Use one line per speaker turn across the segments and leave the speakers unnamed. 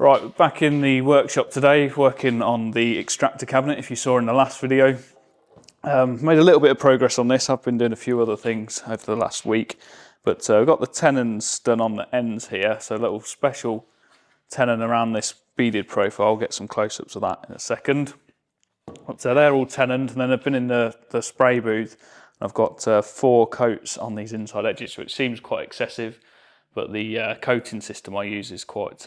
Right, back in the workshop today, working on the extractor cabinet, if you saw in the last video. Made a little bit of progress on this. I've been doing a few other things over the last week, but I've got the tenons done on the ends here, so a little special tenon around this beaded profile. I'll get some close-ups of that in a second. So they're all tenoned, and then I've been in the spray booth. I've got 4 coats on these inside edges, which seems quite excessive, but the coating system I use is quite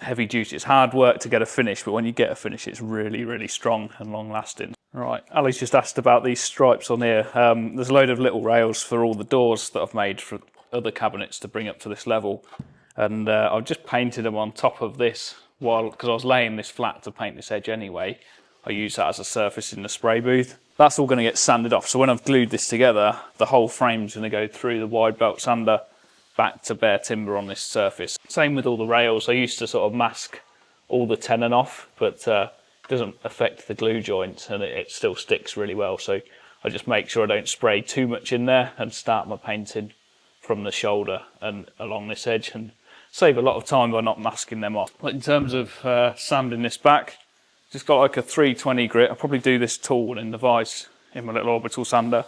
heavy duty. It's hard work to get a finish, but when you get a finish, it's really, really strong and long lasting. Right, Ali's just asked about these stripes on here. There's a load of little rails for all the doors that I've made for other cabinets to bring up to this level. And I've just painted them on top of this because I was laying this flat to paint this edge anyway. I use that as a surface in the spray booth. That's all going to get sanded off. So when I've glued this together, the whole frame's going to go through the wide belt sander back to bare timber on this surface. Same with all the rails. I used to sort of mask all the tenon off, but it doesn't affect the glue joints and it still sticks really well. So I just make sure I don't spray too much in there and start my painting from the shoulder and along this edge and save a lot of time by not masking them off. But in terms of sanding this back, just got like a 320 grit. I'll probably do this tool in the vise in my little orbital sander.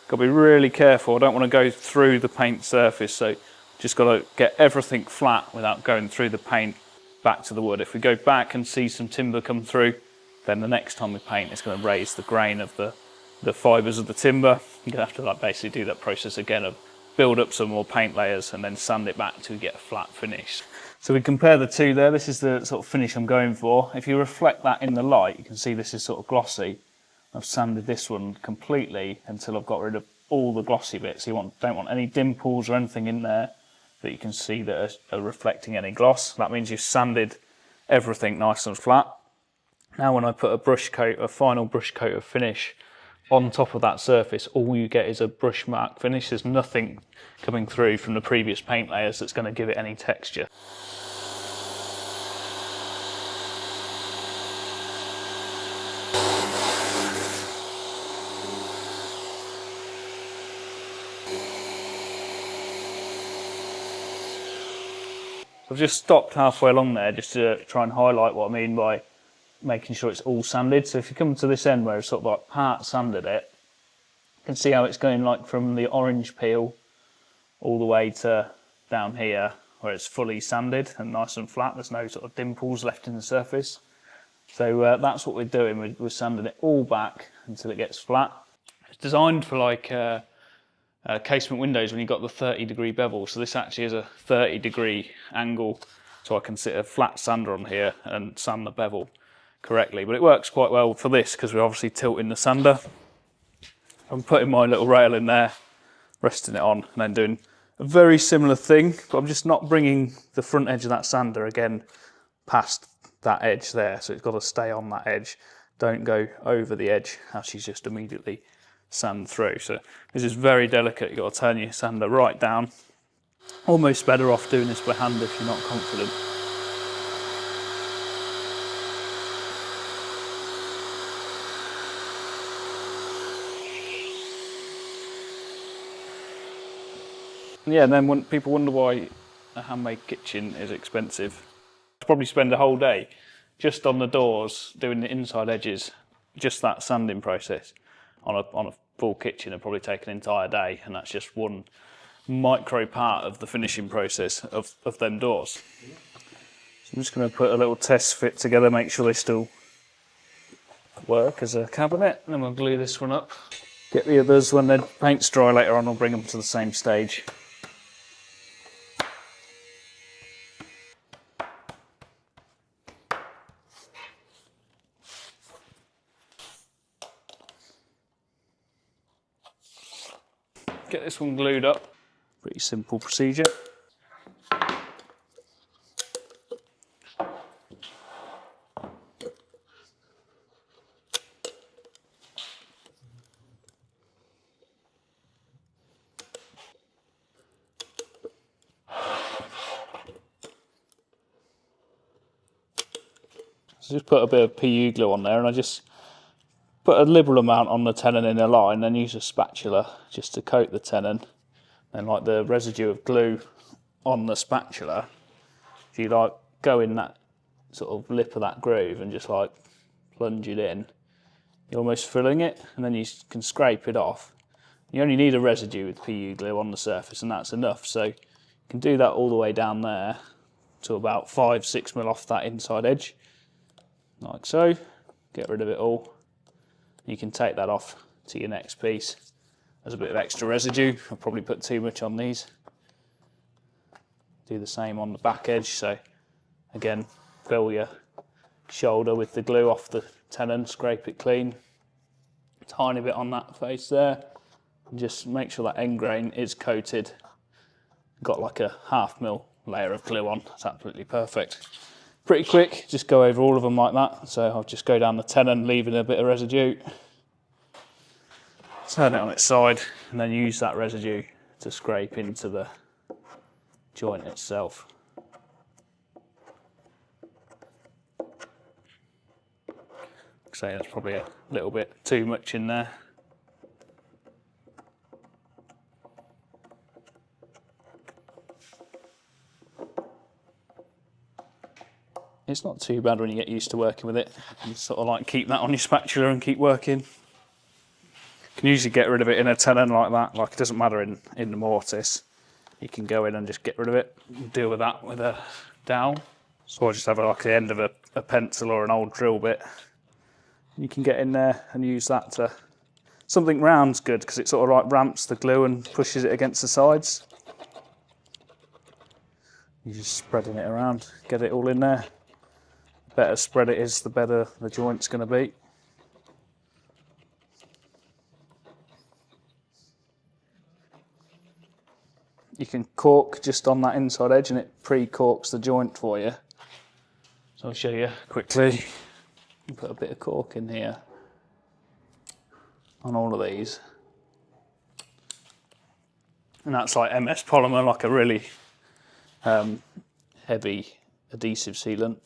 Got to be really careful. I don't want to go through the paint surface, so just got to get everything flat without going through the paint back to the wood. If we go back and see some timber come through, then the next time we paint, it's going to raise the grain of the fibres of the timber. You're going to have to like basically do that process again of build up some more paint layers and then sand it back to get a flat finish. So we compare the two there. This is the sort of finish I'm going for. If you reflect that in the light, you can see this is sort of glossy. I've sanded this one completely until I've got rid of all the glossy bits. You don't want any dimples or anything in there that you can see that are reflecting any gloss. That means you've sanded everything nice and flat. Now when I put a final brush coat of finish on top of that surface, all you get is a brush mark finish. There's nothing coming through from the previous paint layers that's going to give it any texture. I've just stopped halfway along there just to try and highlight what I mean by making sure it's all sanded. So if you come to this end where it's sort of like part sanded it, you can see how it's going like from the orange peel all the way to down here where it's fully sanded and nice and flat. There's no sort of dimples left in the surface. So that's what we're doing. We're sanding it all back until it gets flat. It's designed for like casement windows when you've got the 30-degree bevel. So this actually is a 30-degree angle, so I can sit a flat sander on here and sand the bevel correctly. But it works quite well for this because we're obviously tilting the sander. I'm putting my little rail in there, resting it on, and then doing a very similar thing, but I'm just not bringing the front edge of that sander again past that edge there. So it's got to stay on that edge. Don't go over the edge as she's just immediately sand through. So this is very delicate. You've got to turn your sander right down. Almost better off doing this by hand if you're not confident. Yeah, and then when people wonder why a handmade kitchen is expensive, I probably spend a whole day just on the doors doing the inside edges, just that sanding process. On a full kitchen it'd probably take an entire day, and that's just one micro part of the finishing process of them doors. So I'm just going to put a little test fit together, make sure they still work as a cabinet, and then we'll glue this one up. Get the others when the paint's dry later on, I'll bring them to the same stage. Get this one glued up. Pretty simple procedure. So just put a bit of PU glue on there, and I just put a liberal amount on the tenon in a line, then use a spatula just to coat the tenon. And like the residue of glue on the spatula, if you like go in that sort of lip of that groove and just like plunge it in, you're almost filling it, and then you can scrape it off. You only need a residue with PU glue on the surface, and that's enough. So you can do that all the way down there to about 5-6 mil off that inside edge, like so. Get rid of it all. You can take that off to your next piece. There's a bit of extra residue. I'll probably put too much on these. Do the same on the back edge. So again, fill your shoulder with the glue off the tenon, scrape it clean. Tiny bit on that face there. And just make sure that end grain is coated. Got like a 1/2 mil layer of glue on. That's absolutely perfect. Pretty quick, just go over all of them like that. So I'll just go down the tenon, leaving a bit of residue. Turn it on its side, and then use that residue to scrape into the joint itself. So that's probably a little bit too much in there. It's not too bad when you get used to working with it. You sort of like keep that on your spatula and keep working. You can usually get rid of it in a tenon like that. Like, it doesn't matter in the mortise. You can go in and just get rid of it and deal with that with a dowel. So I just have like the end of a pencil or an old drill bit. You can get in there and use that to... Something round's good because it sort of like ramps the glue and pushes it against the sides. You're just spreading it around, get it all in there. The better spread it is, the better the joint's going to be. You can cork just on that inside edge and it pre-corks the joint for you. So I'll show you quickly. Put a bit of cork in here on all of these. And that's like MS polymer, like a really heavy adhesive sealant.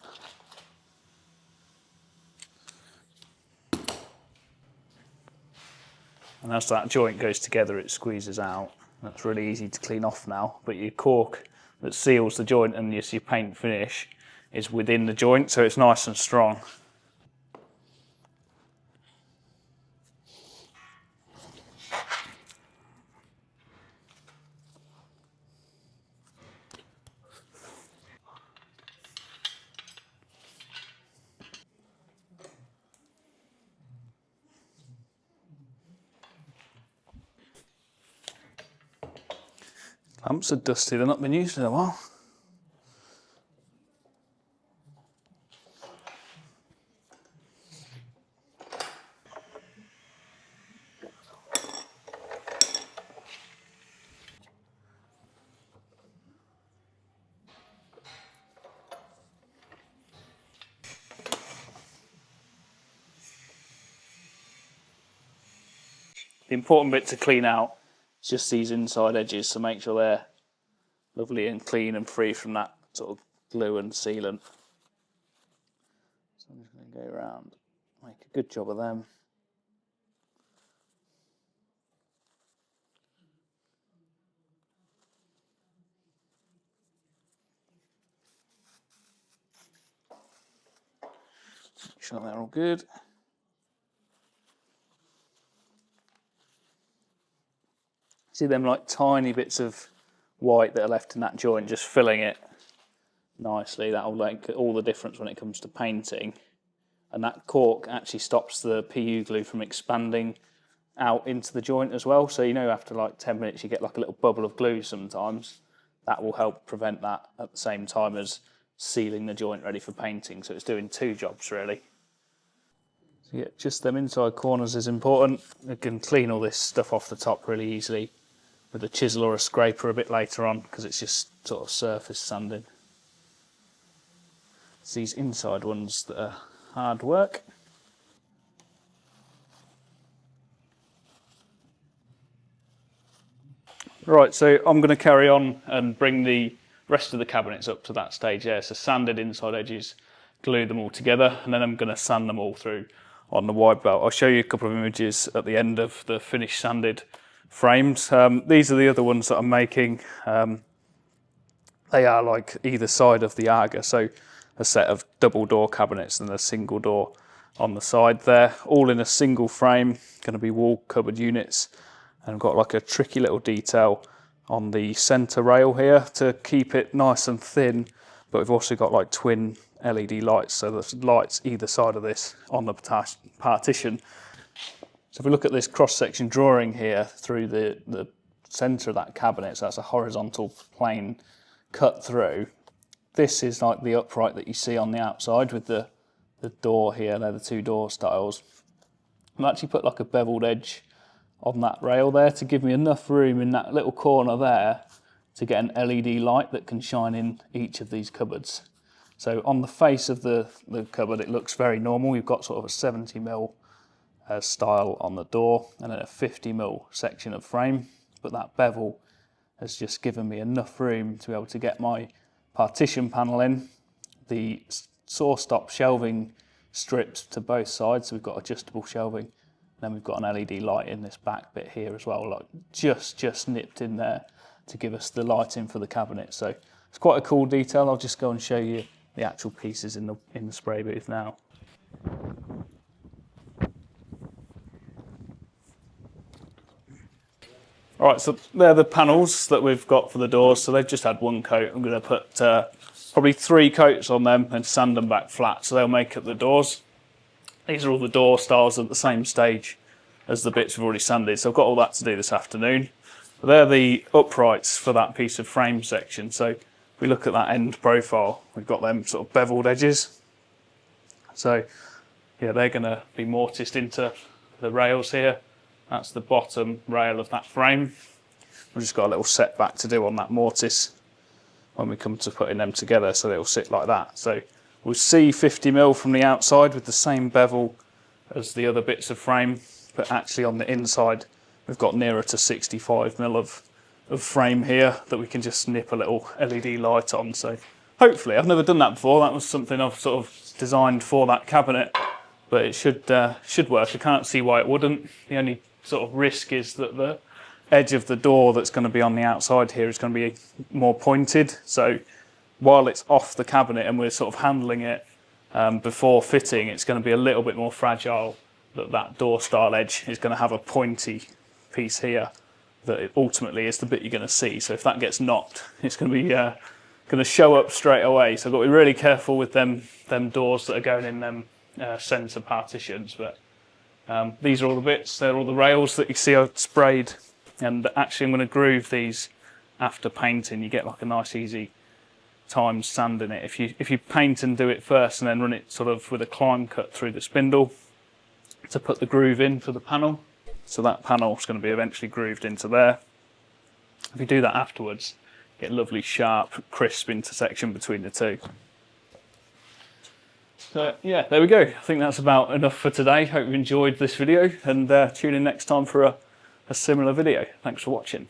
And as that joint goes together, it squeezes out. That's really easy to clean off now, but your cork that seals the joint and your paint finish is within the joint, so it's nice and strong. Lamps are dusty, they've not been used in a while. The important bit to clean out is just these inside edges, so make sure they're lovely and clean and free from that sort of glue and sealant. So I'm just going to go around, make a good job of them. Make sure they're all good. See them like tiny bits of white that are left in that joint, just filling it nicely. That'll make all the difference when it comes to painting. And that cork actually stops the PU glue from expanding out into the joint as well. So you know, after like 10 minutes you get like a little bubble of glue sometimes. That will help prevent that at the same time as sealing the joint ready for painting. So it's doing two jobs really. So yeah, just them inside corners is important. You can clean all this stuff off the top really easily with a chisel or a scraper a bit later on, because it's just sort of surface sanding. It's these inside ones that are hard work. Right, so I'm going to carry on and bring the rest of the cabinets up to that stage there. So sanded inside edges, glue them all together, and then I'm going to sand them all through on the wide belt. I'll show you a couple of images at the end of the finished sanded frames. These are the other ones that I'm making. They they are like either side of the Aga, so a set of double door cabinets and a single door on the side there, all in a single frame, going to be wall cupboard units, and I've got like a tricky little detail on the centre rail here to keep it nice and thin, but we've also got like twin LED lights, so there's lights either side of this on the partition. So if we look at this cross-section drawing here through the centre of that cabinet, so that's a horizontal plane cut through. This is like the upright that you see on the outside with the door here, they're the two door styles. I've actually put like a beveled edge on that rail there to give me enough room in that little corner there to get an LED light that can shine in each of these cupboards. So on the face of the cupboard it looks very normal. We've got sort of a 70mm style on the door and then a 50mm section of frame, but that bevel has just given me enough room to be able to get my partition panel in, the saw stop shelving strips to both sides, so we've got adjustable shelving, and then we've got an LED light in this back bit here as well, like just nipped in there to give us the lighting for the cabinet. So it's quite a cool detail. I'll just go and show you the actual pieces in the spray booth now. All right, so they're the panels that we've got for the doors. So they've just had one coat. I'm going to put probably 3 coats on them and sand them back flat, so they'll make up the doors. These are all the door styles at the same stage as the bits we've already sanded. So I've got all that to do this afternoon. But they're the uprights for that piece of frame section. So if we look at that end profile, we've got them sort of beveled edges. So yeah, they're going to be mortised into the rails here. That's the bottom rail of that frame. We've just got a little setback to do on that mortise when we come to putting them together, so they'll sit like that. So we'll see 50mm from the outside with the same bevel as the other bits of frame, but actually on the inside we've got nearer to 65mm of frame here that we can just nip a little LED light on. So hopefully, I've never done that before, that was something I've sort of designed for that cabinet, but it should work. I can't see why it wouldn't. The only sort of risk is that the edge of the door that's going to be on the outside here is going to be more pointed. So while it's off the cabinet and we're sort of handling it before fitting, it's going to be a little bit more fragile, that door style edge is going to have a pointy piece here that it ultimately is the bit you're going to see. So if that gets knocked, it's going to be going to show up straight away. So I've got to be really careful with them doors that are going in them centre partitions. But these are all the bits, they're all the rails that you see I've sprayed, and actually I'm going to groove these after painting. You get like a nice easy time sanding it. If you paint and do it first and then run it sort of with a climb cut through the spindle to put the groove in for the panel, so that panel is going to be eventually grooved into there. If you do that afterwards, you get a lovely sharp crisp intersection between the two. So yeah, there we go. I think that's about enough for today. Hope you enjoyed this video, and tune in next time for a similar video. Thanks for watching.